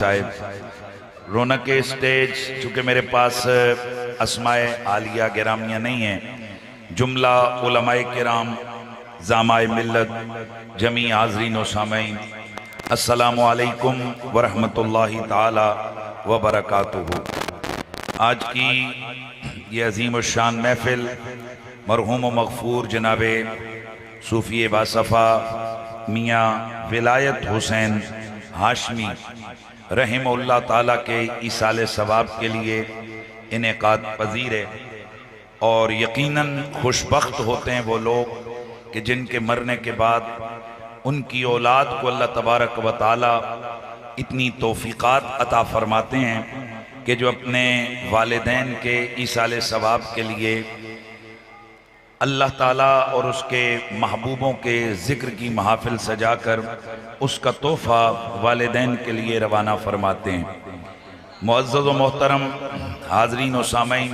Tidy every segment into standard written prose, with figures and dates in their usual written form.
صاحب رونق اسٹیج، چونکہ میرے پاس اسماء عالیہ گرامیہ نہیں ہیں، جملہ علماء کرام، زعماء ملت، جمیع حاضرین و سامعین، السلام علیکم ورحمۃ اللہ تعالی وبرکاتہ۔ آج کی یہ عظیم الشان محفل مرحوم و مغفور جناب صوفی باصفا میاں ولایت حسین ہاشمی رحمہ اللہ تعالیٰ کے ایصال ثواب کے لیے انعقاد پذیر ہے، اور یقیناً خوشبخت ہوتے ہیں وہ لوگ کہ جن کے مرنے کے بعد ان کی اولاد کو اللہ تبارک و تعالیٰ اتنی توفیقات عطا فرماتے ہیں کہ جو اپنے والدین کے ایصال ثواب کے لیے اللہ تعالیٰ اور اس کے محبوبوں کے ذکر کی محافل سجا کر اس کا تحفہ والدین کے لیے روانہ فرماتے ہیں۔ معزز و محترم حاضرین و سامعین،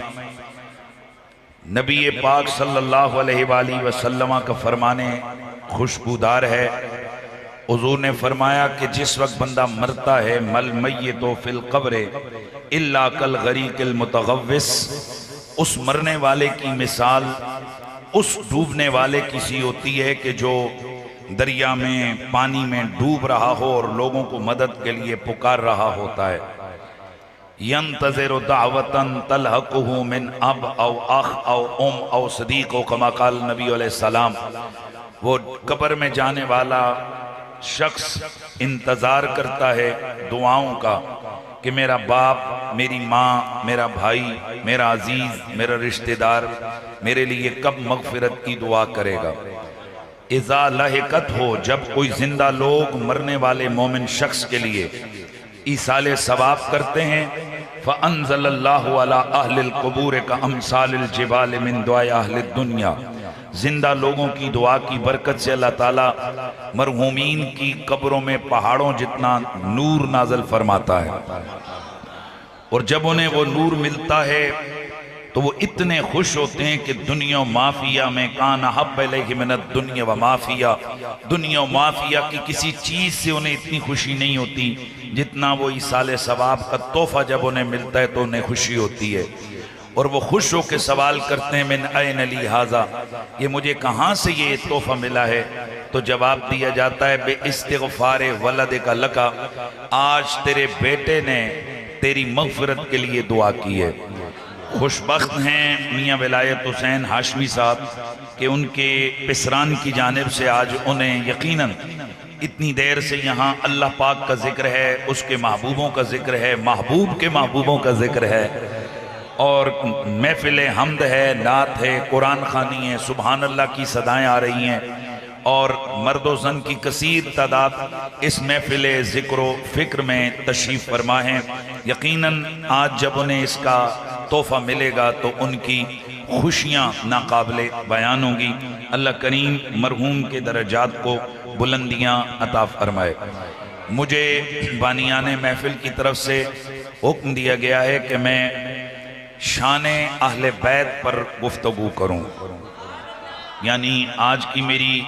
نبی پاک صلی اللہ علیہ وآلہ وسلم کا فرمانے خوشبودار ہے۔ حضور نے فرمایا کہ جس وقت بندہ مرتا ہے، مل میت فی القبر الا کالغریق المتغوث، اس مرنے والے کی مثال اس ڈوبنے والے کی سی ہوتی ہے کہ جو دریا میں پانی میں ڈوب رہا ہو اور لوگوں کو مدد کے لیے پکار رہا ہوتا ہے۔ ينتظر دعوتا تلحقه من اب او اخ او ام او صدیق او کما قال نبی علیہ السلام، وہ قبر میں جانے والا شخص انتظار کرتا ہے دعاؤں کا کہ میرا باپ، میری ماں، میرا بھائی، میرا عزیز، میرا رشتہ دار میرے لیے کب مغفرت کی دعا کرے گا۔ اذا لحقت ہو، جب کوئی زندہ لوگ مرنے والے مومن شخص کے لیے ایصال ثواب کرتے ہیں، فَأَنزَلَ اللَّهُ عَلَىٰ أَهْلِ الْقُبُورِ كَأَمْثَالِ الْجِبَالِ مِن دُعَاءِ أَهْلِ الدُّنْيَا، زندہ لوگوں کی دعا کی برکت سے اللہ تعالیٰ مرحومین کی قبروں میں پہاڑوں جتنا نور نازل فرماتا ہے، اور جب انہیں وہ نور ملتا ہے تو وہ اتنے خوش ہوتے ہیں کہ دنیا و مافیہ میں کان حب الیہ من الدنیا و مافیہ، دنیا و مافیہ کی کسی چیز سے انہیں اتنی خوشی نہیں ہوتی جتنا وہ ایصال ثواب کا تحفہ جب انہیں ملتا ہے تو انہیں خوشی ہوتی ہے، اور وہ خوش ہو کے سوال کرتے ہیں من این لی ھذا، یہ مجھے کہاں سے یہ تحفہ ملا ہے؟ تو جواب دیا جاتا ہے بے استغفار ولدک لکا، آج تیرے بیٹے نے تیری مغفرت کے لیے دعا کی ہے۔ خوشبخت ہیں میاں ولایت حسین ہاشمی صاحب کہ ان کے پسران کی جانب سے آج انہیں یقیناً اتنی دیر سے یہاں اللہ پاک کا ذکر ہے، اس کے محبوبوں کا ذکر ہے، محبوب کے محبوبوں کا ذکر ہے، اور محفل حمد ہے، نعت ہے، قرآن خوانی ہے، سبحان اللہ کی صدائیں آ رہی ہیں، اور مرد و زن کی کثیر تعداد اس محفل ذکر و فکر میں تشریف فرما ہیں۔ یقیناً آج جب انہیں اس کا تحفہ ملے گا تو ان کی خوشیاں ناقابل بیان ہوں گی۔ اللہ کریم مرحوم کے درجات کو بلندیاں عطا فرمائے۔ مجھے بانیان محفل کی طرف سے حکم دیا گیا ہے کہ میں شان اہل بیت پر گفتگو کروں، یعنی آج کی میری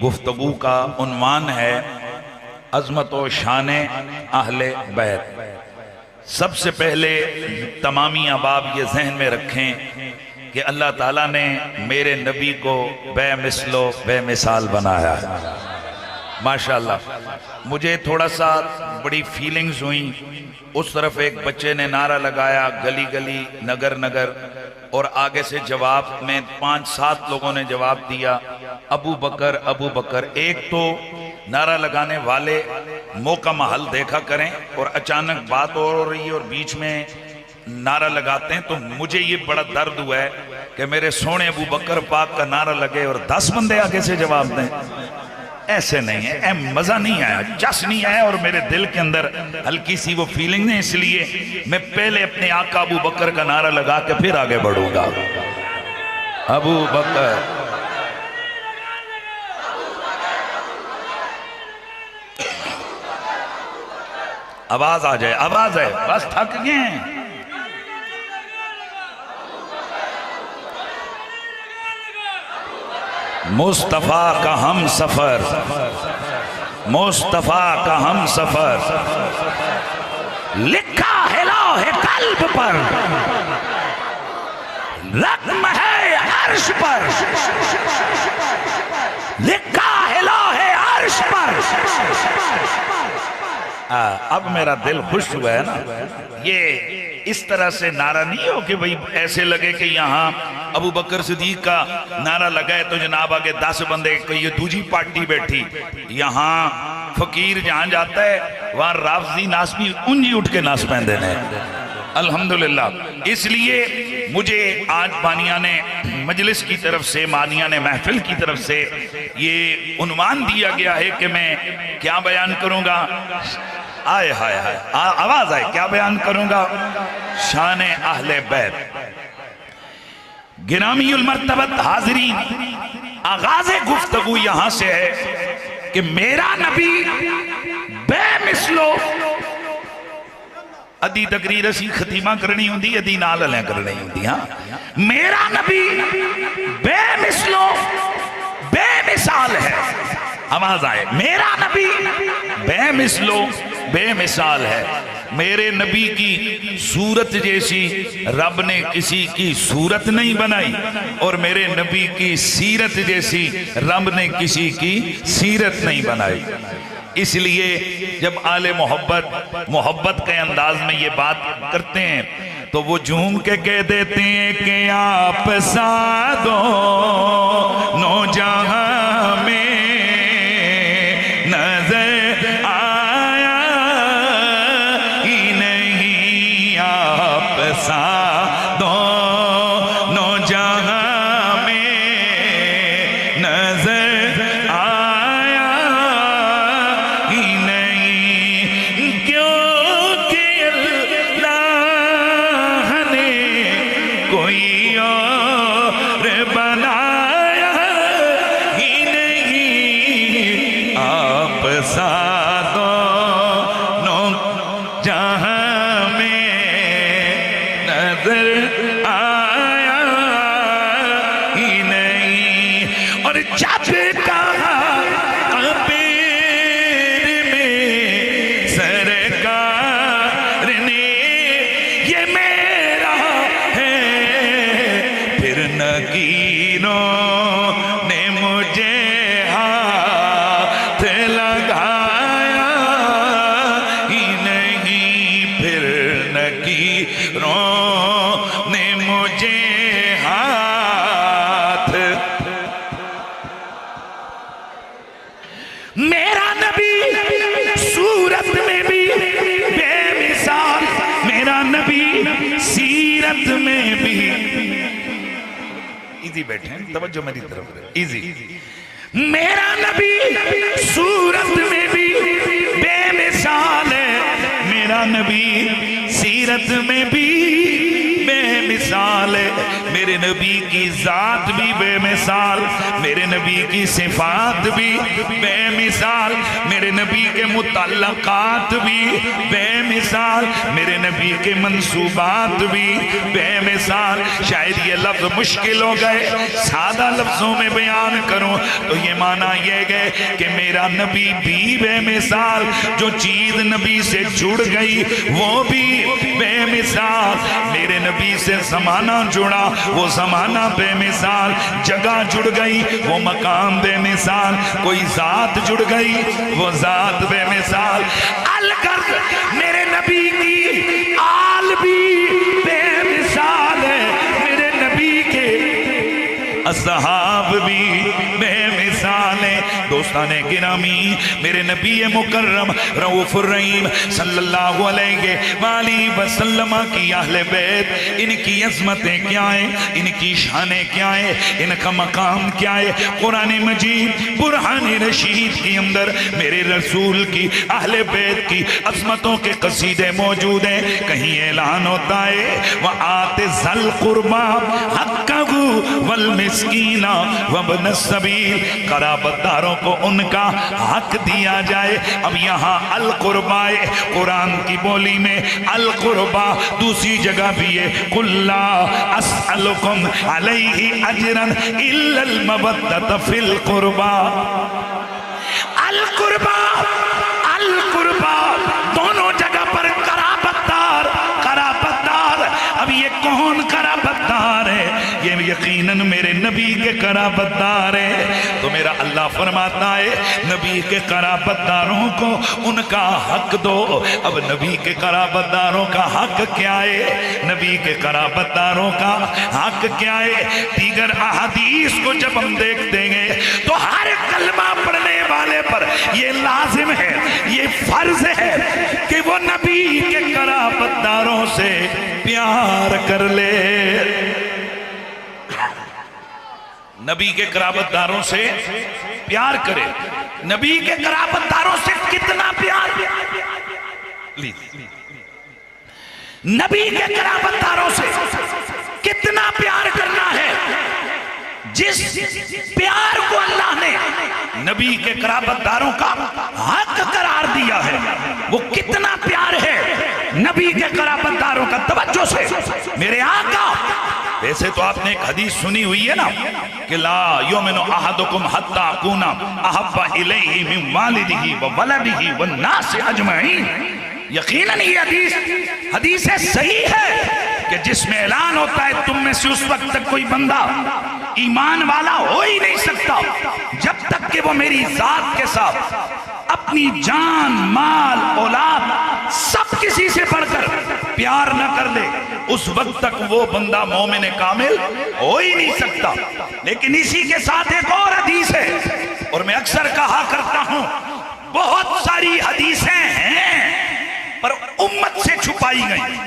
گفتگو کا عنوان ہے عظمت و شان اہل بیت۔ سب سے پہلے تمامی احباب یہ ذہن میں رکھیں کہ اللہ تعالیٰ نے میرے نبی کو بے مثل و بے مثال بنایا ہے، ماشاءاللہ۔ مجھے تھوڑا سا بڑی فیلنگز ہوئیں، اس طرف ایک بچے نے نعرہ لگایا گلی گلی نگر نگر، اور آگے سے جواب میں 5-7 لوگوں نے جواب دیا ابو بکر ابو بکر۔ ایک تو نعرہ لگانے والے موقع محل دیکھا کریں، اور اچانک بات ہو رہی ہے اور بیچ میں نعرہ لگاتے ہیں، تو مجھے یہ بڑا درد ہوا ہے کہ میرے سونے ابو بکر پاک کا نعرہ لگے اور 10 بندے آگے سے جواب دیں۔ ایسے نہیں ہے، مزہ نہیں آیا، جس نہیں آیا، اور میرے دل کے اندر ہلکی سی وہ فیلنگ نہیں، اس لیے میں پہلے اپنے آقا ابو بکر کا نعرہ لگا کے پھر آگے بڑھوں گا۔ ابو بکر آواز آ جائے، آواز ہے، بس تھک گئے ہیں۔ مصطفیٰ کا ہم سفر، مصطفیٰ کا ہم سفر، لکھا ہے لوح قلب پر، رقم ہے عرش پر، لکھا ہے لوح عرش پر۔ اب میرا دل خوش ہوا ہے نا۔ یہ اس طرح سے نعرہ نہیں ہو کہ بھئی ایسے لگے کہ یہاں ابو بکر صدیق کا نعرہ لگا ہے تو جناب آگے 10 بندے کوئی یہ دوسری پارٹی بیٹھی۔ یہاں فقیر جہاں جاتا ہے وہاں رافضی ناس بھی انجی اٹھ کے ناس پہندے نے، الحمدللہ۔ اس لیے مجھے آج بانیان مجلس کی طرف سے، بانیان محفل کی طرف سے یہ عنوان دیا گیا ہے کہ میں کیا بیان کروں گا؟ آئے ہائے ہائے آواز آئے، کیا بیان کروں گا؟ شان اہل بیت۔ گرامی المرتبت حاضرین، آغاز گفتگو یہاں سے ہے کہ میرا نبی بے مثلو، ادھی تقریر اسی ختیمہ کرنی ہوں دی، ادھی نال علیہ کرنی ہوں دی۔ ہاں میرا نبی بے مثلو بے مثال ہے۔ آواز آئے، میرا نبی بے مثلو بے مثال ہے۔ میرے نبی کی صورت جیسی رب نے کسی کی صورت نہیں بنائی، اور میرے نبی کی سیرت جیسی رب نے کسی کی سیرت نہیں بنائی۔ اس لیے جب آل محبت کے انداز میں یہ بات کرتے ہیں تو وہ جھوم کے کہہ دیتے ہیں کہ آپ سادوں نو جہاں میں نظر آیا ہی نہیں، آپ سادوں نو جہاں میں نظر آیا ہی نہیں، کیونکہ اللہ نے کوئی اور بنایا ہی نہیں، آپ سادوں نو جہاں میں نظر آیا ہی نہیں۔ اور جب کہا پیر میں سرکار نے یہ میرا ہے، پھر نگینوں نے مجھے ہاتھ لگایا ہی نہیں، پھر نگینوں نے مجھے ہاتھ۔ میرا نبی صورت میں بھی بے مثال، میرا نبی سیرت میں بھی، ایزی بیٹھے ہیں، توجہ میری طرف ہے، ایزی۔ میرا نبی صورت میں بھی بے مثال ہے، میرا نبی سیرت میں بھی بے مثال ہے۔ میرے نبی کی ذات بھی بے مثال، میرے نبی کی صفات بھی بے مثال، میرے نبی کے متعلقات بھی بے مثال، میرے نبی کے منصوبات بھی بے مثال۔ شاید یہ لفظ مشکل ہو گئے، سادہ لفظوں میں بیان کروں تو یہ معنی یہ گئے کہ میرا نبی بھی بے مثال، جو چیز نبی سے جڑ گئی وہ بھی بے مثال، میرے نبی سے زمانہ جڑا وہ زمانہ بے مثال، جگہ جڑ گئی وہ مقام بے مثال، کوئی ذات جڑ گئی وہ ذات بے مثال۔ الغرض میرے نبی کی آل بھی بے مثال ہے، میرے نبی کے اصحاب بھی بے مثال ہیں۔ دوستان گرامی، میرے نبی مکرم رؤوف الرحیم صلی اللہ علیہ وآلہ وسلم کی اہل بیت، ان کی عظمتیں کیا ہیں، ان کی شانیں کیا ہیں، ان کا مقام کیا ہے؟ قرآن مجید برہان رشید کے اندر میرے رسول کی اہل بیت کی عظمتوں کے قصیدے موجود ہیں۔ کہیں اعلان ہوتا ہے وَآتِ ذَا الْقُرْبَى حَقَّهُ وَالْمِسْكِينَ وَابْنَ السَّبِيلِ، قرابت داروں کو ان کا حق دیا جائے۔ اب یہاں القربہ قرآن کی بولی میں القربہ، دوسری جگہ بھی ہے قُلْ لَا أَسْأَلُكُمْ عَلَيْهِ أَجْرًا إِلَّا الْمَوَدَّةَ فِي الْقُرْبَى۔ القربہ دونوں جگہ پر قرابت یقیناً میرے نبی کے قرابت دار ہیں. تو میرا اللہ فرماتا ہے نبی کے قرابت داروں کو ان کا حق دو. اب نبی کے قرابت داروں کا حق کیا ہے؟ نبی کے قرابت داروں کا حق کیا ہے؟ دیگر احادیث کو جب ہم دیکھتے ہیں تو ہر کلمہ پڑھنے والے پر یہ لازم ہے، یہ فرض ہے کہ وہ نبی کے قرابت داروں سے پیار کر لے. نبی کے قرابت داروں سے پیار کرے. نبی کے قرابت داروں سے کتنا پیار؟ نبی کے قرابت داروں سے کتنا پیار کرنا ہے؟ جس پیار کو اللہ نے نبی کے قرابت داروں کا حق قرار دیا ہے وہ کتنا پیار ہے نبی کے قرابت داروں کا. توجہ سے میرے آقا، ویسے تو آپ نے ایک حدیث سنی ہوئی ہے نا کہ لا یؤمن احدکم حتی اکون احب الیہ من والدہ وولدہ والناس اجمعین. یقیناً یہ حدیث صحیح ہے کہ جس میں اعلان ہوتا ہے تم میں سے اس وقت تک کوئی بندہ ایمان والا ہو ہی نہیں سکتا جب تک کہ وہ میری ذات کے ساتھ اپنی جان، مال، اولاد سب کسی سے بڑھ کر پیار نہ کر لے، اس وقت تک وہ بندہ مومن کامل ہو ہی نہیں سکتا. لیکن اسی کے ساتھ ایک اور حدیث ہے، اور میں اکثر کہا کرتا ہوں بہت ساری حدیثیں ہیں پر امت سے چھپائی گئی،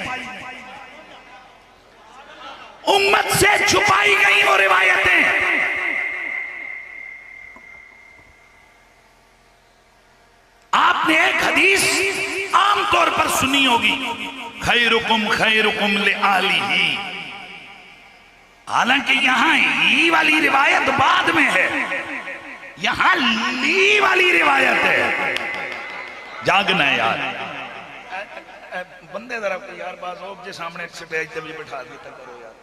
امت سے چھپائی گئی وہ روایتیں. آپ نے ایک حدیث عام طور پر سنی ہوگی، خیرکم خیرکم لآلہ. حالانکہ یہاں ای والی روایت بعد میں ہے، یہاں لی والی روایت ہے. جاگنا ہے یار بندے ذرا یار باز ہو کے سامنے سے بیٹھ بھی بٹھا دیتا کرو یار.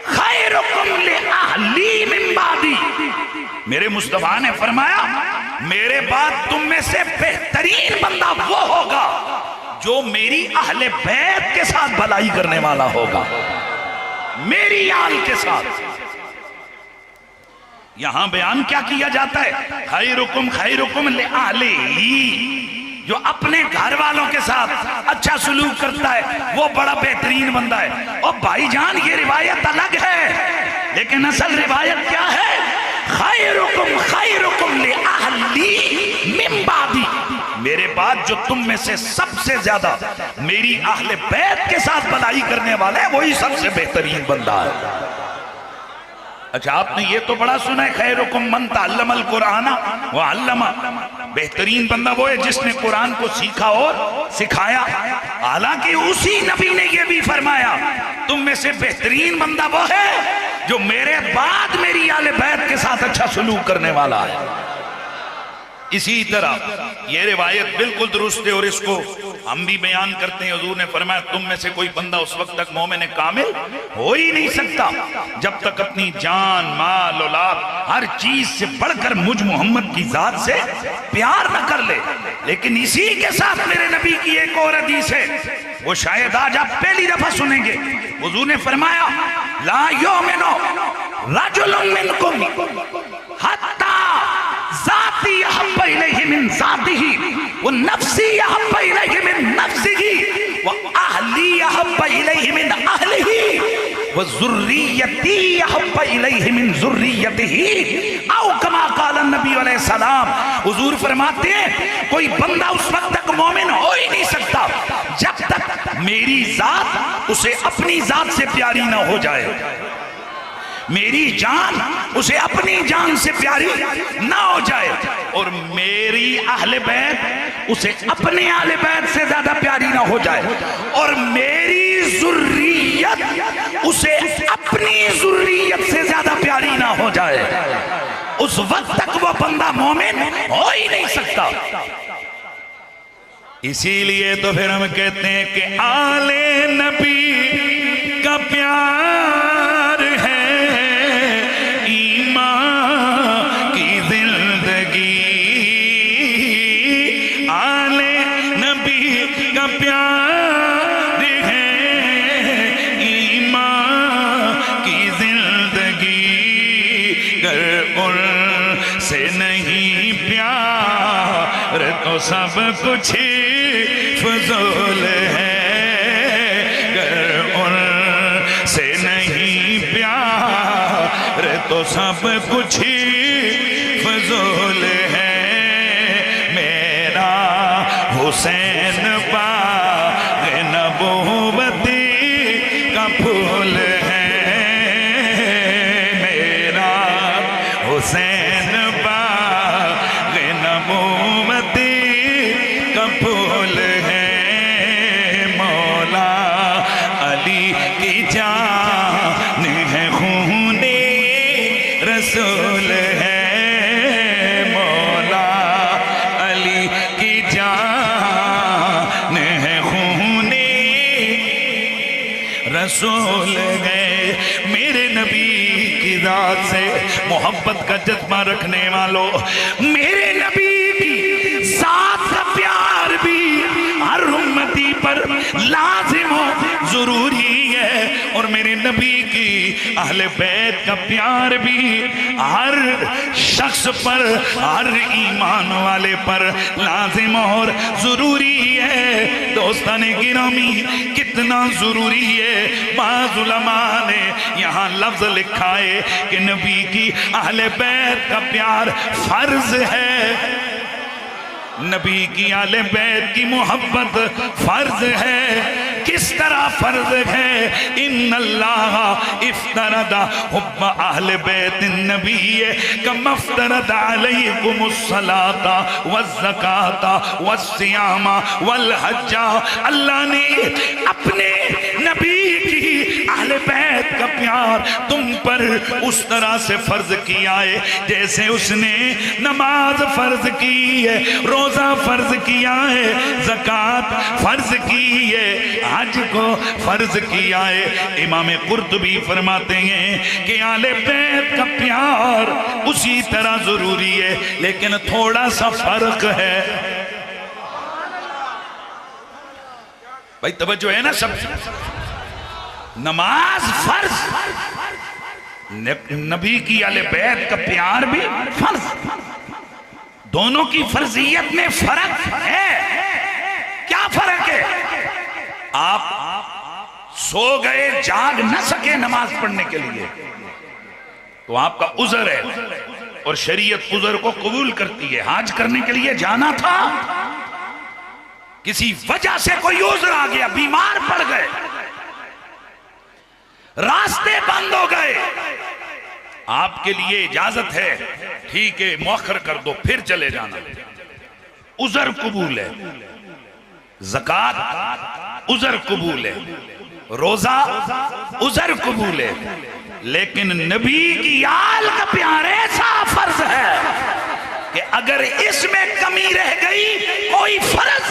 خیرکم لأہلی من بعدی. میرے مصطفیٰ نے فرمایا میرے بعد تم میں سے بہترین بندہ وہ ہوگا جو میری اہل بیت کے ساتھ بھلائی کرنے والا ہوگا، میری آل کے ساتھ. یہاں بیان کیا کیا جاتا ہے؟ خیرکم لأہلی. جو اپنے گھر والوں کے ساتھ اچھا سلوک کرتا ہے وہ بڑا بہترین بندہ ہے. اور بھائی جان یہ روایت الگ ہے لیکن اصل روایت کیا ہے؟ خیرکم لأہلی من بعدی. میرے بعد جو تم میں سے سب سے زیادہ میری اہل بیت کے ساتھ بھلائی کرنے والا ہے وہی سب سے بہترین بندہ ہے. اچھا آپ نے یہ تو بڑا سنا ہے خیرکم من تعلم القرآن وعلم. بہترین بندہ وہ ہے جس نے قرآن کو سیکھا اور سکھایا. حالانکہ اسی نبی نے یہ بھی فرمایا تم میں سے بہترین بندہ وہ ہے جو میرے بعد میری آل بیت کے ساتھ اچھا سلوک کرنے والا ہے. اسی طرح یہ روایت بالکل درست ہے اور اس کو ہم بھی بیان کرتے ہیں. حضور نے فرمایا تم میں سے کوئی بندہ اس وقت تک مومن کامل ہو ہی نہیں سکتا جب تک اپنی جان، مال، اولاد ہر چیز سے بڑھ کر مجھ محمد کی ذات سے پیار نہ کر لے. لیکن اسی کے ساتھ میرے نبی کی ایک اور حدیث ہے وہ شاید آج آپ پہلی دفعہ سنیں گے. حضور نے فرمایا لا یؤمن رجل منکم حتی ذاتی احب الیہ من ذاتہ ونفسی احب الیہ من نفسہ واہلی احب الیہ من اہلہ وذریتی احب الیہ من ذریتہ او کما قال النبی علیہ السلام. حضور فرماتے ہیں کوئی بندہ اس وقت تک مومن ہو ہی نہیں سکتا جب تک میری ذات اسے اپنی ذات سے پیاری نہ ہو جائے، میری جان اسے اپنی جان سے پیاری نہ ہو جائے، اور میری اہل بیت اسے اپنے اہل بیت سے زیادہ پیاری نہ ہو جائے، اور میری ذریت اسے اپنی ذریت سے زیادہ پیاری نہ ہو جائے. اس وقت تک وہ بندہ مومن ہو ہی نہیں سکتا. اسی لیے تو پھر ہم کہتے ہیں کہ آل نبی کا پیار ہے ایمان کی زندگی. آل نبی کا پیار ہے تو سب کچھ فضول ہے، گر ان سے نہیں پیار تو سب کچھ فضول ہے۔ میرا حسین باغ نبوتی کا پھول ہے، میرا حسین باغ نبوتی کا پھول ہے۔ مولا علی کی جان ہے، خون رسول ہے، مولا علی کی جان ہے، خون رسول ہے۔ میرے نبی کی ذات سے محبت کا جذبہ رکھنے والوں، میرے نبی کی ذات کا پیار بھی ہر امتی پر لازم و ضروری ہے، اور میرے نبی کی اہل بیت کا پیار بھی ہر شخص پر، ہر ایمان والے پر لازم اور ضروری ہے۔ دوستان گرامی، کتنا ضروری ہے، بعض علماء نے یہاں لفظ لکھا ہے کہ نبی کی اہل بیت کا پیار فرض ہے، نبی کی اہل بیت کی محبت فرض ہے۔ کس طرح فرض ہے؟ ان اللہ افترض حب اہل بیت النبی کما افترض علیکم الصلاۃ والزکاۃ والصیام والحج۔ اللہ نے اپنے نبی کی اہل بیت کا پیار تم پر اس طرح سے فرض کیا ہے جیسے اس نے نماز فرض کی ہے، روزہ فرض کیا ہے، زکوٰۃ فرض کی ہے، حج کو فرض کیا ہے۔ امام قرطبی فرماتے ہیں کہ اہل بیت کا پیار اسی طرح ضروری ہے، لیکن تھوڑا سا فرق ہے۔ بھائی توجہ ہے نا سب؟ نماز فرض، نبی کی اہل بیت کا پیار بھی فرض، دونوں کی فرضیت میں فرق ہے۔ کیا فرق ہے؟ آپ سو گئے، جاگ نہ سکے نماز پڑھنے کے لیے تو آپ کا عذر ہے، اور شریعت عذر کو قبول کرتی ہے۔ حج کرنے کے لیے جانا تھا، کسی وجہ سے کوئی عذر آ گیا، بیمار پڑ گئے، راستے بند ہو گئے، آپ کے لیے اجازت ہے، ٹھیک ہے مؤخر کر دو، پھر چلے جانا، عذر قبول ہے۔ زکوٰۃ عذر قبول ہے، روزہ عذر قبول ہے، لیکن نبی کی آل کا پیار ایسا فرض ہے کہ اگر اس میں کمی رہ گئی، کوئی فرض،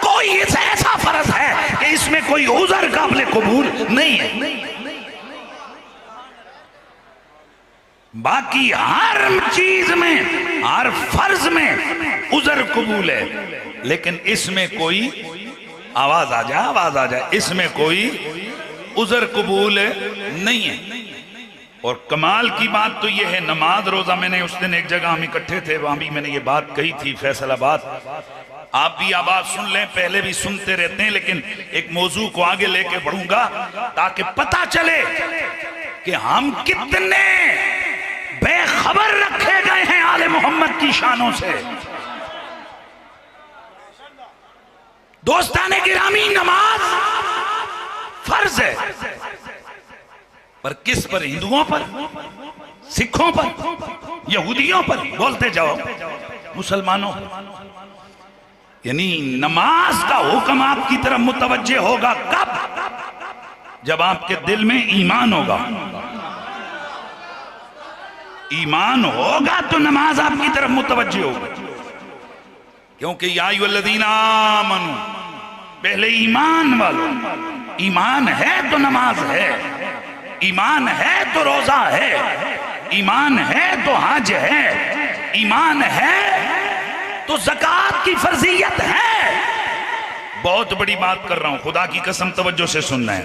کوئی ایسا فرض ہے کہ اس میں کوئی عذر قابل قبول نہیں ہے۔ باقی ہر چیز میں، ہر فرض میں عذر قبول ہے، لیکن اس میں کوئی آواز آ جائے اس میں کوئی عذر قبول نہیں ہے۔ اور کمال کی بات تو یہ ہے، نماز روزہ، میں نے اس دن ایک جگہ ہم اکٹھے تھے، وہاں بھی میں نے یہ بات کہی تھی، فیصل آباد۔ آپ بھی آواز سن لیں، پہلے بھی سنتے رہتے ہیں، لیکن ایک موضوع کو آگے لے کے بڑھوں گا تاکہ پتہ چلے کہ ہم کتنے بے خبر رکھے گئے ہیں آل محمد کی شانوں سے۔ دوستان گرامی، نماز فرض ہے، پر کس پر؟ ہندوؤں پر، سکھوں پر، یہودیوں پر؟ بولتے جاؤ، مسلمانوں پر۔ یعنی نماز کا حکم آپ کی طرف متوجہ ہوگا کب؟ جب آپ کے دل میں ایمان ہوگا۔ ایمان ہوگا تو نماز آپ کی طرف متوجہ ہوگا، کیونکہ یا ایھا الذین آمنوا، پہلے ایمان والو، ایمان ہے تو نماز ہے، ایمان ہے تو روزہ ہے، ایمان ہے تو حج ہے، ایمان ہے تو زکوٰۃ کی فرضیت ہے۔ بہت بڑی بات کر رہا ہوں، خدا کی قسم توجہ سے سننا ہے۔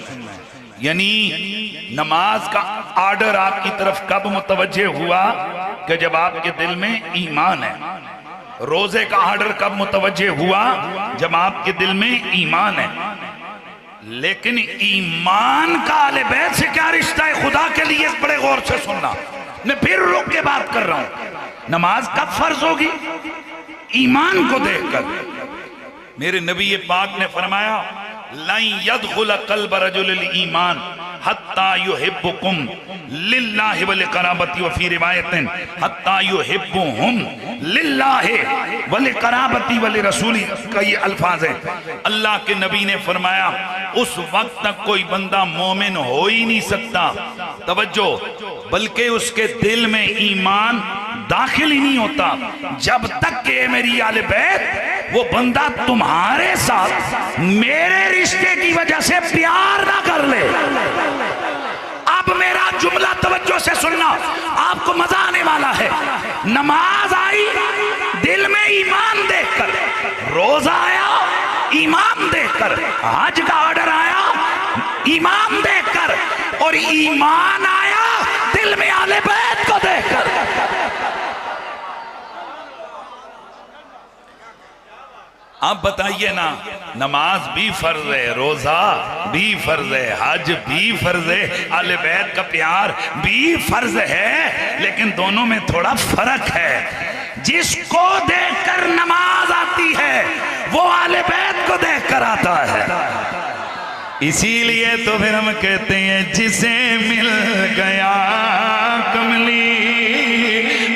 یعنی نماز کا آرڈر آپ کی طرف کب متوجہ ہوا؟ کہ جب آپ کے دل میں ایمان ہے۔ روزے کا آرڈر کب متوجہ ہوا؟ جب آپ کے دل میں ایمان ہے. لیکن ایمان کا اہل بیت سے کیا رشتہ ہے؟ خدا کے لیے بڑے غور سے سننا. میں پھر رک کے بات کر رہا ہوں. نماز کب فرض ہوگی؟ ایمان کو دیکھ کر. میرے نبی پاک نے فرمایا لَن يَدْخُلَ قَلْبَ رَجُلِ الْإِيمَانِ حَتَّى يُحِبُّكُمْ لِلَّهِ وَلِقَرَابَتِ وَفِي رِوَایَةٍ حَتَّى يُحِبُّهُمْ لِلَّهِ وَلِقَرَابَتِ وَلِرَسُولِهِ کا یہ الفاظ ہے. اللہ کے نبی نے فرمایا اس وقت تک کوئی بندہ مومن ہو ہی نہیں سکتا، توجہ، بلکہ اس کے دل میں ایمان داخل ہی نہیں ہوتا جب تک کہ میری آل بیت وہ بندہ تمہارے ساتھ میرے رشتے کی وجہ سے پیار نہ کر لے. اب میرا جملہ توجہ سے سننا، آپ کو مزہ آنے والا ہے. نماز آئی دل میں ایمان دیکھ کر، روزہ آیا ایمان دیکھ کر، حج کا آرڈر آیا ایمان دیکھ کر، اور ایمان آیا دل میں آل بیت کو دیکھ کر. اب بتائیے نا، نماز بھی فرض ہے، روزہ بھی فرض ہے، حج بھی فرض ہے، اہل بیت کا پیار بھی فرض ہے، لیکن دونوں میں تھوڑا فرق ہے. جس کو دیکھ کر نماز آتی ہے وہ اہل بیت کو دیکھ کر آتا ہے. اسی لیے تو پھر ہم کہتے ہیں جسے مل گیا کملی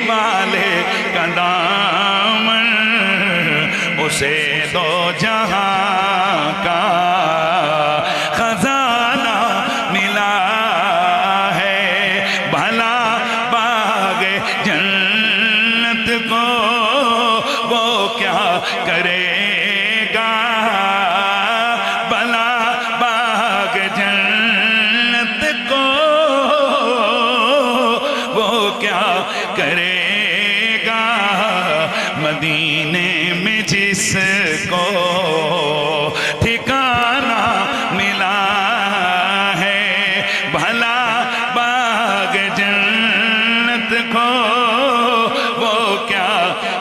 والے کا دامن، اسے دو جہاں کا خزانہ ملا ہے. بھلا باغ جنت کو وہ کیا کرے گا، بھلا باغ جنت کو وہ کیا کرے گا. مدینے میں جس کو ٹھکانہ ملا ہے، بھلا باغ جنت کو وہ کیا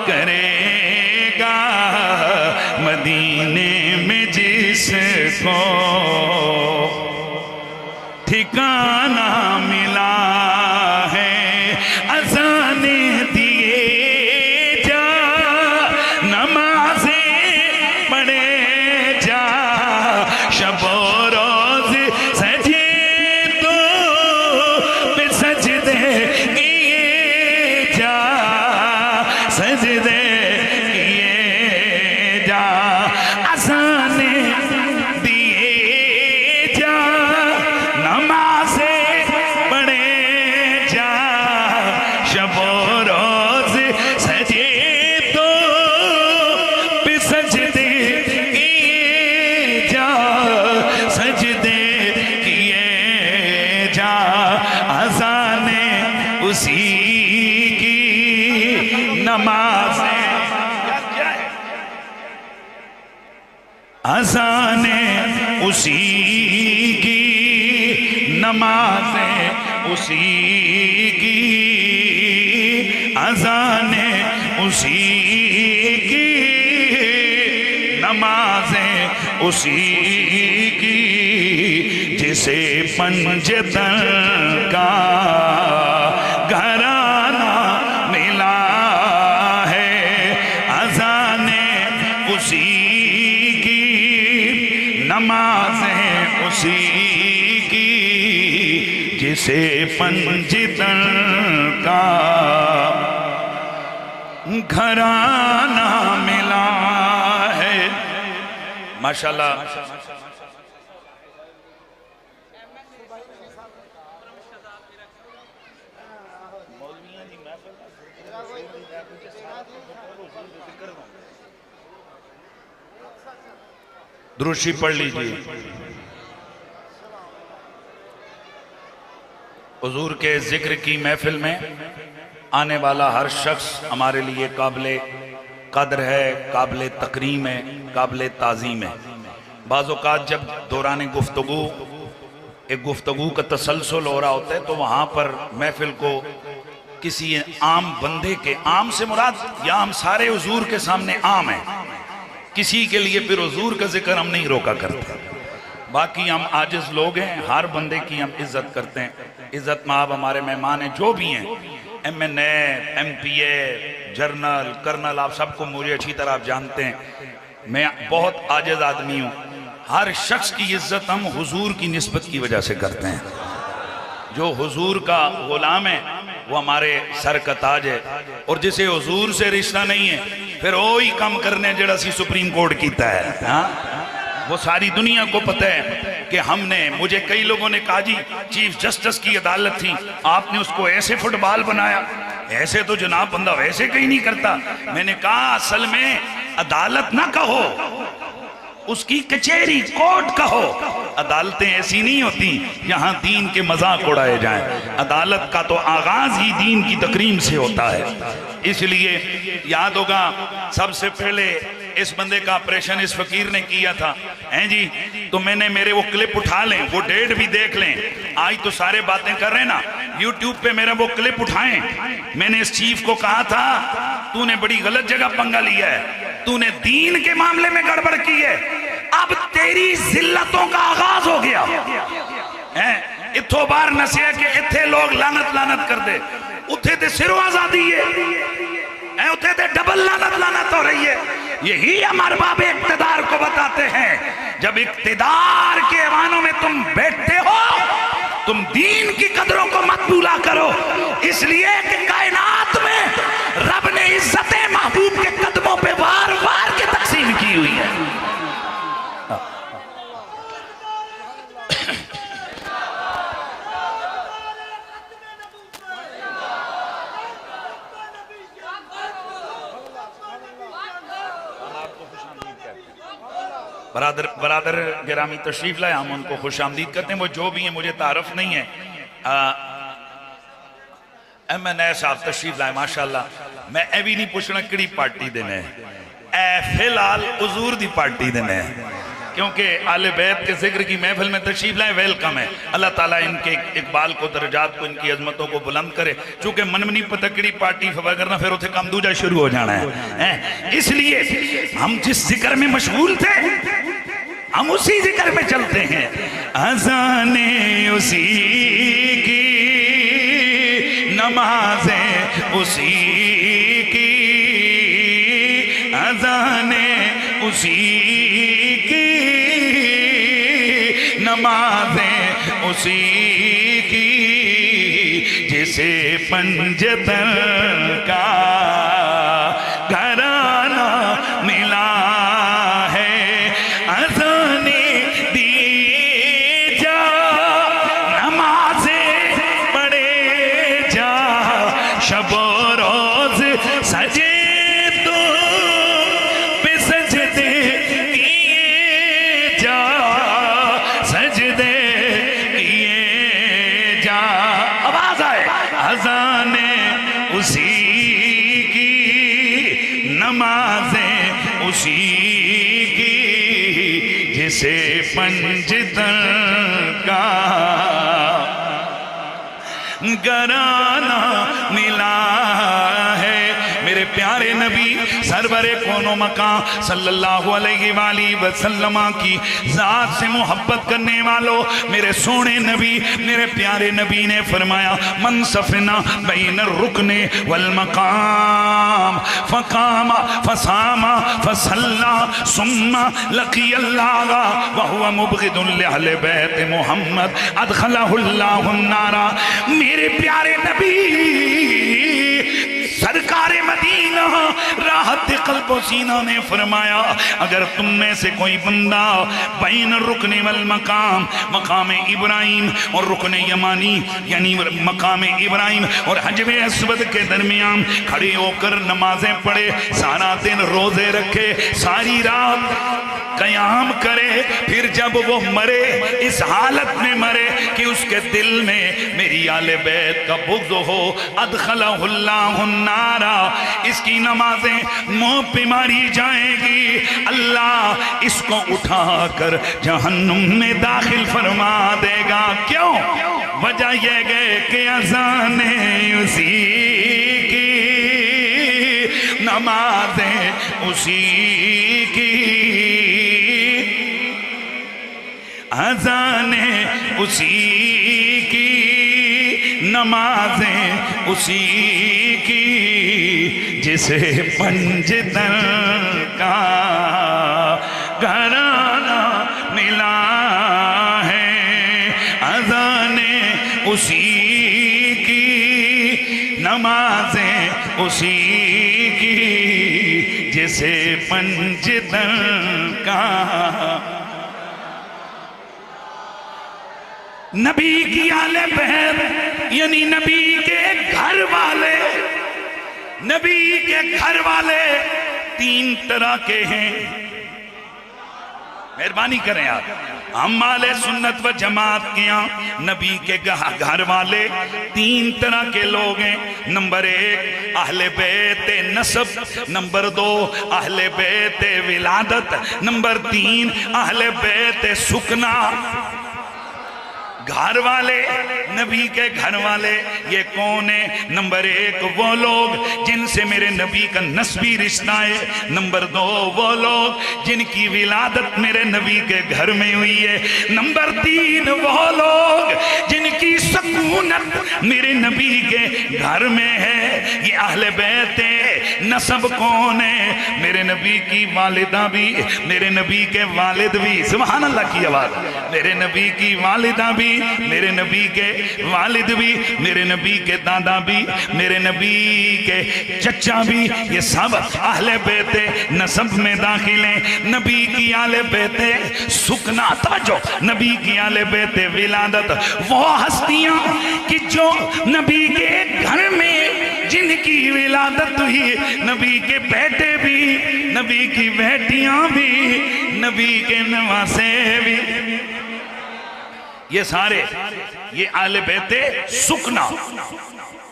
کرے گا. مدینے میں جس کو ٹھکانہ ملا ہے، اذانیں دیے جا، نمازیں پڑھے جا، شب و روز سجے تو پہ سجدے کیے جا، سجدے کیے جا. اذانیں دیے جا، نمازیں پڑھے جا، شب و روز سجے تو پہ سجدے کیے جا، سجدے کیے جا. اذانیں اسی کی نمازیں، اذانیں اسی کی نمازیں اسی کی، اذانیں اسی کی نمازیں اسی کی. جسے پنجتن کا گھرانہ ملا ہے، اذانیں اسی کی نمازیں اسی کی. جسے پنجتن کا گھرانہ ملا ہے. ماشاءاللہ دروشی پڑھ لیجئے. حضور کے ذکر کی محفل میں آنے والا ہر شخص ہمارے لیے قابل قدر ہے، قابل تکریم ہے، قابل تعظیم ہے. بعض اوقات جب دوران گفتگو ایک گفتگو کا تسلسل ہو رہا ہوتا ہے تو وہاں پر محفل کو کسی عام بندے کے، عام سے مراد یا ہم سارے حضور کے سامنے عام ہیں، کسی کے لیے پھر حضور کا ذکر ہم نہیں روکا کرتے، باقی ہم عاجز لوگ ہیں، ہر بندے کی ہم عزت کرتے ہیں۔ عزت مآب ہمارے مہمان ہیں جو بھی ہیں، ایم این اے، ایم پی اے، جرنل، کرنل، آپ سب کو مجھے اچھی طرح آپ جانتے ہیں، میں بہت عاجز آدمی ہوں۔ ہر شخص کی عزت ہم حضور کی نسبت کی وجہ سے کرتے ہیں۔ جو حضور کا غلام ہے وہ ہمارے سر کا تاج ہے، اور جسے حضور سے رشتہ نہیں ہے پھر وہی کام کرنے جڑا سی سپریم کورٹ کیتا ہے۔ وہ ساری دنیا کو پتہ ہے کہ ہم نے، مجھے کئی لوگوں نے کہا جی چیف جسٹس کی عدالت تھی، آپ نے اس کو ایسے فٹ بال بنایا، ایسے تو جناب بندہ ویسے کہیں نہیں کرتا۔ میں نے کہا اصل میں عدالت نہ کہو، اس کی کچہری کورٹ کہو۔ عدالتیں ایسی نہیں ہوتی یہاں دین کے مذاق اڑائے جائیں، عدالت کا تو آغاز ہی دین کی تکریم سے ہوتا ہے۔ اس لیے یاد ہوگا سب سے پہلے اس بندے کا آپریشن اس فقیر نے کیا تھا، ہیں جی، تو میں نے میرے وہ کلپ اٹھا لیں، وہ ڈیٹ بھی دیکھ لیں، آج تو سارے باتیں کر رہے ہیں نا، یوٹیوب پہ میرا وہ کلپ اٹھائیں۔ میں نے اس چیف کو کہا تھا تو نے بڑی غلط جگہ پنگا لیا ہے، تو نے دین کے معاملے میں گڑبڑ کی ہے، اب تیری ذلتوں کا آغاز ہو گیا۔ اتھو بار نسیہ کہ اتھے لوگ لعنت کر دے، اتھے تے سرو آزادی ہے، اتھے تے ڈبل لعنت ہو رہی ہے۔ یہی ہم ارباب اقتدار کو بتاتے ہیں، جب اقتدار کے ایوانوں میں تم بیٹھتے ہو تم دین کی قدروں کو مت بھولا کرو، اس لیے کہ کائنات میں رب نے عزت محبوب کے قدموں پہ وار وار کے تقسیم کی ہوئی ہے۔ برادر گرامی تشریف لائے، ہم ان کو خوش آمدید کرتے ہیں، وہ جو بھی ہیں مجھے تعارف نہیں ہے۔ ایم این اے صاحب تشریف لائے، ماشاءاللہ۔ میں اے بھی نہیں پوچھنا کڑی پارٹی دینے اے فی الحال حضور دی پارٹی دینے، کیونکہ آل بیت کے ذکر کی محفل میں تشریف لائے، ویلکم ہے۔ اللہ تعالیٰ ان کے اقبال کو، درجات کو، ان کی عظمتوں کو بلند کرے، چونکہ من منی پتکڑی پارٹی فوا کرنا پھر اتھے کام دوجہ شروع ہو جانا ہے۔ اس لیے ہم جس ذکر میں مشغول تھے ہم اسی ذکر میں چلتے ہیں۔ اذانیں اسی کی، نمازیں اسی کی، اذانیں اسی کی، نمازیں اسی کی، جسے پنجتن کا گھرانہ ملا ہے، اذانیں دیے جا، نمازیں پڑھے جا، شب و روز سجے تو پہ سجدے کیے جا، سجدے کیے جا، آواز آئے، اذانیں اسی کی، نمازیں اسی کی، جسے پنجتن کا گھرانہ ملا ہے۔ میرے پیارے نبی سرور کون و مکان صلی اللہ علیہ وآلہ وسلم کی ذات سے محبت کرنے والوں، میرے سونے نبی، میرے پیارے نبی نے فرمایا من صفنا بین الرکن والمقام فقام فصام فصلى ثم لقی اللہ وهو مبغض لأہل بیت محمد ادخلہ اللہ النار۔ میرے پیارے نبی سرکار مدینہ راحت قلب و سینہ نے فرمایا اگر تم میں سے کوئی بندہ بین الرکن والمقام، مقام ابراہیم اور رکن یمانی یعنی مقام ابراہیم اور حجر اسود کے درمیان کھڑے ہو کر نمازیں پڑھے، سارا دن روزے رکھے، ساری رات قیام کرے، پھر جب وہ مرے اس حالت میں مرے کہ اس کے دل میں میری آل بیت کا بغض ہو، ادخلہ اللہ النار، اس کی نمازیں منہ پہ ماری جائے گی، اللہ اس کو اٹھا کر جہنم میں داخل فرما دے گا۔ کیوں؟ وجہ یہ گئے کہ اذانیں اسی کی، نمازیں اسی کی، اذانیں اسی کی، نمازیں اسی کی، جسے پنجتن کا گھرانہ ملا ہے، اذانیں اسی کی، نمازیں اسی کی، جسے پنجتن کا۔ نبی کی آل بیت یعنی نبی کے گھر والے، نبی کے گھر والے تین طرح کے ہیں۔ مہربانی کریں آپ، ہم اہل سنت و جماعت کے ہاں نبی کے گھر والے تین طرح کے لوگ ہیں۔ نمبر ایک اہل بیت نسب، نمبر دو اہل بیت ولادت، نمبر تین اہل بیت سکنا۔ گھر والے، نبی کے گھر والے یہ کون ہیں؟ نمبر ایک وہ لوگ جن سے میرے نبی کا نسبی رشتہ ہے، نمبر دو وہ لوگ جن کی ولادت میرے نبی کے گھر میں ہوئی ہے، نمبر تین وہ لوگ جن کی سکونت میرے نبی کے گھر میں ہے۔ یہ اہل بیت نسب کون ہے؟ میرے نبی کی والدہ بھی، میرے نبی کے والد بھی، سبحان اللہ کی آواز، میرے نبی کی والدہ بھی، میرے نبی کے والد بھی، میرے نبی کے دادا بھی، میرے نبی کے چچا بھی، یہ سب اہل بیت نسب میں داخل ہیں۔ نبی کی آل بیت سکنا تھا، جو نبی کی آل بیت ولادت، وہ ہستیاں کہ جو نبی کے گھر میں جن کی ولادت ہوئی، نبی کے بیٹے بھی، نبی کی بیٹیاں بھی، نبی کے نواسے بھی، یہ سارے یہ آل بیت سکنا،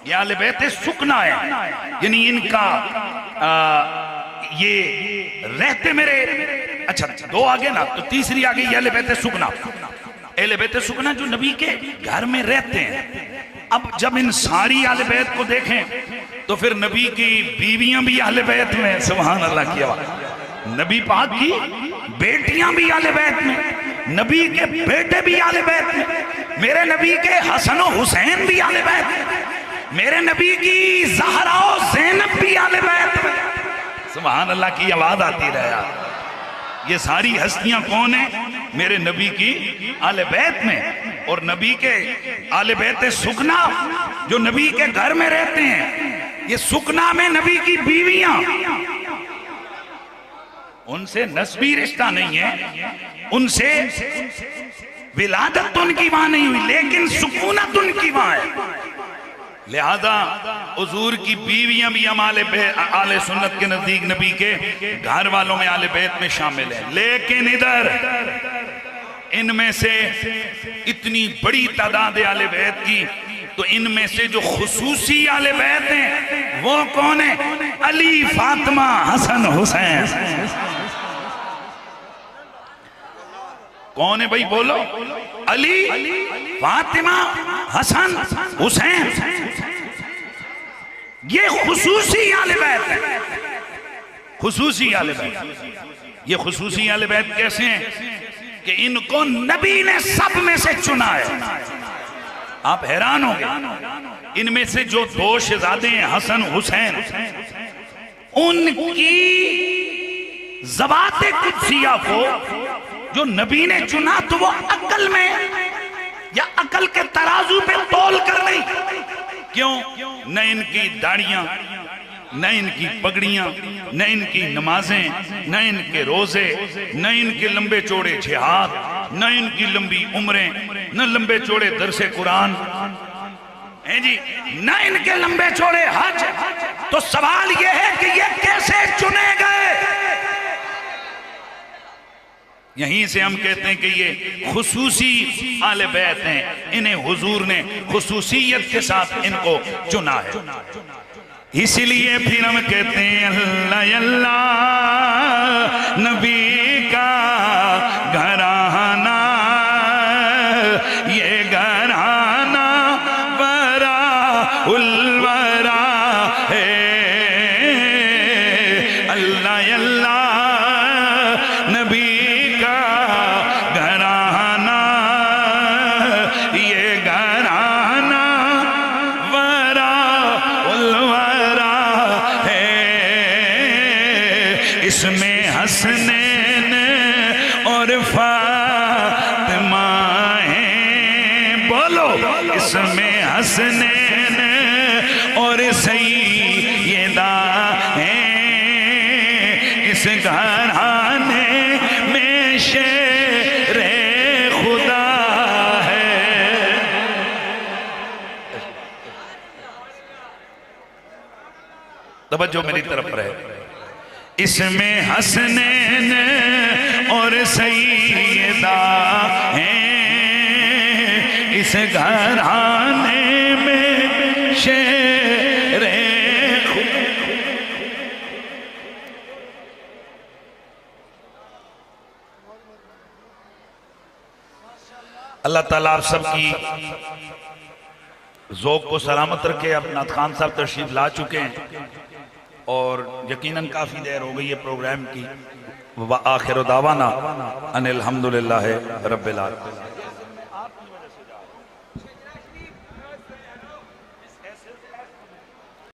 یہ آل بیت سکنا ہے، یعنی ان کا یہ رہتے میرے، اچھا دو آگے نا تو تیسری آگے یہ آل بیت سکنا، اہل بیت سکنا جو نبی کے گھر میں رہتے ہیں۔ اب جب ان ساری آل بیت کو دیکھیں تو پھر نبی کی بیویاں بھی آل بیت میں، سبحان اللہ کی آواز، نبی پاک کی بیٹیاں بھی آل بیت میں، نبی کے بیٹے بھی آل بیت میں، میرے نبی کے حسن و حسین بھی آل بیت میں، میرے نبی کی زہرا و زینب بھی آل بیت میں، سبحان اللہ کی آواز آتی رہا۔ یہ ساری ہستیاں کون ہیں؟ میرے نبی کی آل بیت میں، اور نبی کے آل بیت سکنا جو نبی کے گھر میں رہتے ہیں، یہ سکنا میں نبی کی بیویاں، ان سے نسبی رشتہ نہیں ہے، ان سے ولادت ان کی وہاں نہیں ہوئی، لیکن سکونت ان کی وہاں ہے۔ لہذا حضور کی بیویاں بھی ہم آل سنت کے نزدیک نبی کے گھر والوں میں آل بیت میں شامل ہیں، لیکن ادھر ان میں سے اتنی بڑی تعداد آل بیت کی، تو ان میں سے جو خصوصی آل بیت ہیں وہ کون ہیں؟ علی، فاطمہ، حسن، حسین۔ کون ہے بھائی بولو؟ علی، فاطمہ، حسن، حسین، یہ خصوصی آل بیت ہے، خصوصی آل بیت۔ یہ خصوصی آل بیت کیسے ہیں کہ ان کو نبی نے سب میں سے چنا ہے۔ آپ حیران ہوں گے، ان میں سے جو دو شہزادے ہیں حسن حسین، ان کی ذوات قدسیہ کو جو نبی نے چنا تو وہ عقل میں یا عقل کے ترازو پہ تول کر نہیں۔ کیوں؟ نہ ان کی داڑیاں، نہ ان کی پگڑیاں، نہ ان کی نمازیں، نہ ان کے روزے، نہ ان کے لمبے چوڑے جہاد، نہ ان کی لمبی عمریں، نہ لمبے چوڑے درس قرآن، جی نہ ان کے لمبے چوڑے حج۔ تو سوال یہ ہے کہ یہ کیسے چنے گئے؟ یہیں سے ہم کہتے ہیں کہ یہ خصوصی آل بیت ہیں، انہیں حضور نے خصوصیت کے ساتھ ان کو چنا ہے۔ اس لیے پھر ہم کہتے ہیں اللہ اللہ نبی کا گھرانہ، یہ گھرانہ براء الورا ہے۔ اللہ اللہ نبی کا گھرانہ، یہ گھرانہ براء الورا ہے۔ اس میں حسنین اور فاطمہ ہیں، بولو اس میں حسنین اور سیدہ ہیں، اس گھرانے میں شیر خدا ہے۔ توجہ میری طرف رہے، اس میں حسنین اور سیدہ ہیں، اس گھرانے میں شیر خدا۔ اللہ تعالیٰ آپ سب کی ذوق کو سلامت رکھے۔ اب نعت خان صاحب تشریف لا چکے ہیں اور یقیناً کافی دیر ہو گئی ہے پروگرام کی۔ وآخر دعوانا ان الحمدللہ رب العالمین۔